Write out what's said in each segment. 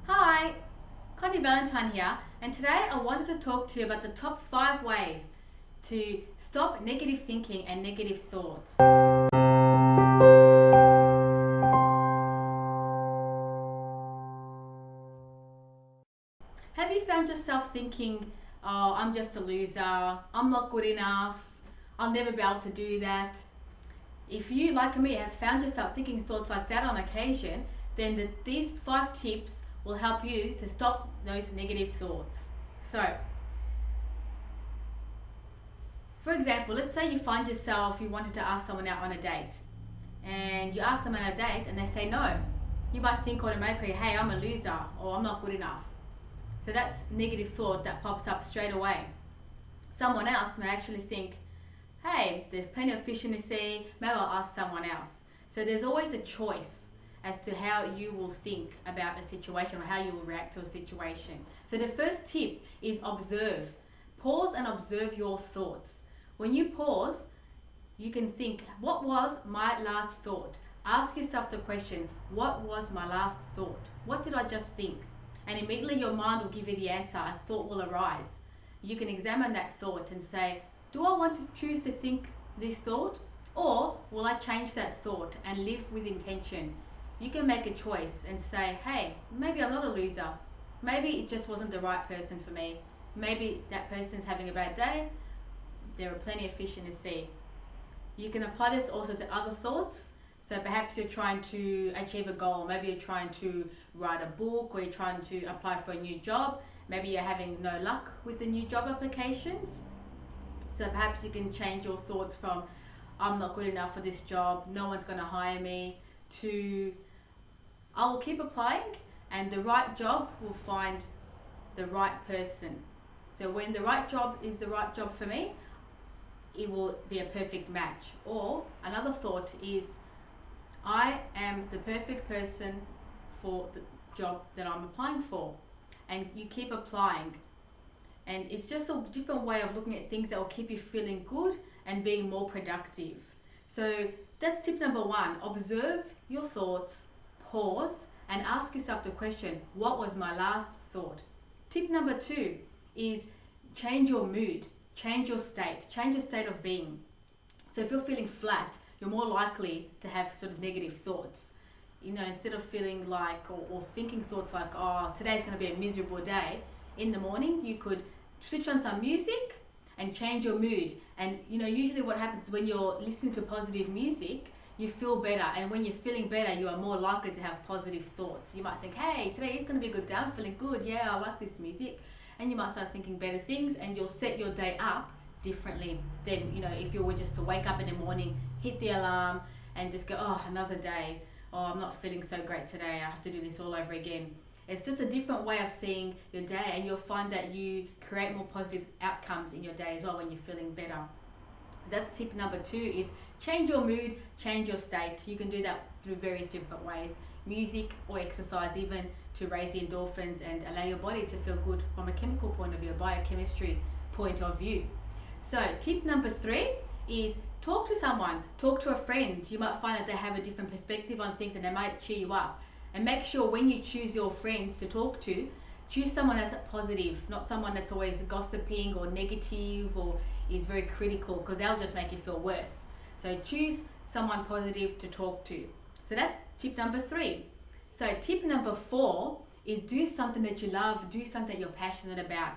Hi, Connie Valentine here, and today I wanted to talk to you about the top 5 ways to stop negative thinking and negative thoughts. Have you found yourself thinking, oh, I'm just a loser, I'm not good enough, I'll never be able to do that? If you, like me, have found yourself thinking thoughts like that on occasion, then these 5 tips will help you to stop those negative thoughts. So, for example, let's say you find yourself, you wanted to ask someone out on a date, and you ask them on a date and they say no. You might think automatically, hey, I'm a loser, or I'm not good enough. So that's negative thought that pops up straight away. Someone else may actually think, hey, there's plenty of fish in the sea, maybe I'll ask someone else. So there's always a choice as to how you will think about a situation or how you will react to a situation. So the first tip is observe. Pause and observe your thoughts. When you pause, you can think, what was my last thought? Ask yourself the question, what was my last thought? What did I just think? And immediately your mind will give you the answer, a thought will arise. You can examine that thought and say, do I want to choose to think this thought? Or will I change that thought and live with intention? You can make a choice and say, hey, maybe I'm not a loser. Maybe it just wasn't the right person for me. Maybe that person's having a bad day. There are plenty of fish in the sea. You can apply this also to other thoughts. So perhaps you're trying to achieve a goal. Maybe you're trying to write a book, or you're trying to apply for a new job. Maybe you're having no luck with the new job applications. So perhaps you can change your thoughts from, I'm not good enough for this job, no one's going to hire me, to I will keep applying and the right job will find the right person. So when the right job is the right job for me, it will be a perfect match. Or another thought is, I am the perfect person for the job that I'm applying for. And you keep applying. And it's just a different way of looking at things that will keep you feeling good and being more productive. So that's tip number 1. Observe your thoughts, pause, and ask yourself the question, what was my last thought? Tip number 2 is change your mood, change your state of being. So if you're feeling flat, you're more likely to have sort of negative thoughts. You know, instead of feeling like, or thinking thoughts like, oh, today's going to be a miserable day, in the morning you could switch on some music and change your mood. And you know, usually what happens is when you're listening to positive music, you feel better, and when you're feeling better, you are more likely to have positive thoughts. You might think, hey, today is going to be a good day, I'm feeling good, yeah, I like this music. And you might start thinking better things, and you'll set your day up differently than, you know, if you were just to wake up in the morning, hit the alarm and just go, oh, another day, oh, I'm not feeling so great today, I have to do this all over again. It's just a different way of seeing your day, and you'll find that you create more positive outcomes in your day as well when you're feeling better. So that's tip number 2, is change your mood, change your state. You can do that through various different ways, music or exercise, even to raise the endorphins and allow your body to feel good from a chemical point of view, a biochemistry point of view. So tip number 3 is talk to someone, talk to a friend. You might find that they have a different perspective on things and they might cheer you up. And make sure when you choose your friends to talk to, choose someone that's positive, not someone that's always gossiping or negative or is very critical, because they'll just make you feel worse. So choose someone positive to talk to. So that's tip number 3. So tip number 4 is do something that you love, do something that you're passionate about,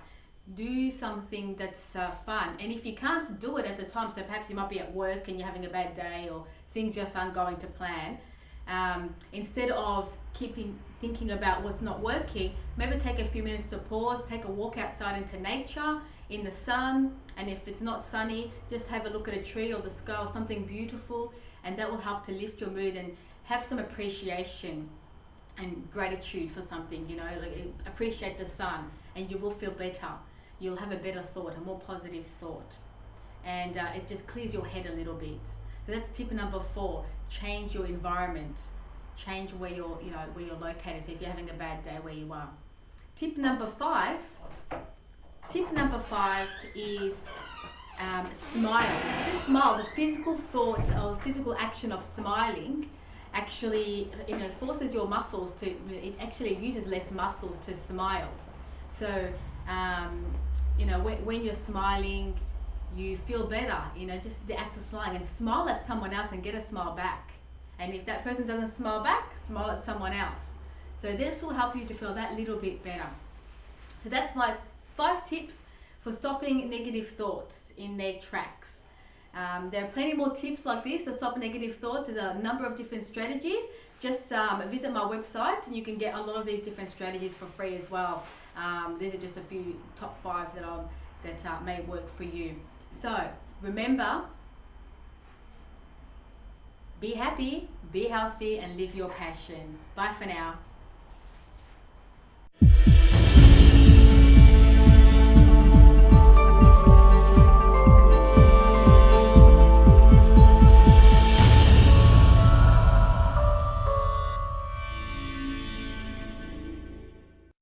do something that's fun. And if you can't do it at the time, so perhaps you might be at work and you're having a bad day or things just aren't going to plan, instead of thinking about what's not working, maybe take a few minutes to pause, take a walk outside into nature, in the sun, and if it's not sunny, just have a look at a tree or the sky or something beautiful, and that will help to lift your mood and have some appreciation and gratitude for something, you know, like appreciate the sun, and you will feel better. You'll have a better thought, a more positive thought, and it just clears your head a little bit. So that's tip number 4, change your environment. Change where you're located. So if you're having a bad day, where you are. Tip number 5 is smile. Just smile. The physical thought or physical action of smiling actually, forces your muscles to, it actually uses less muscles to smile. So, when you're smiling, you feel better, just the act of smiling, and smile at someone else and get a smile back. And if that person doesn't smile back, smile at someone else. So this will help you to feel that little bit better. So that's my 5 tips for stopping negative thoughts in their tracks. There are plenty more tips like this to stop negative thoughts. There's a number of different strategies. Just visit my website and you can get a lot of these different strategies for free as well. These are just a few top 5 that may work for you. So remember, be happy, be healthy, and live your passion. Bye for now.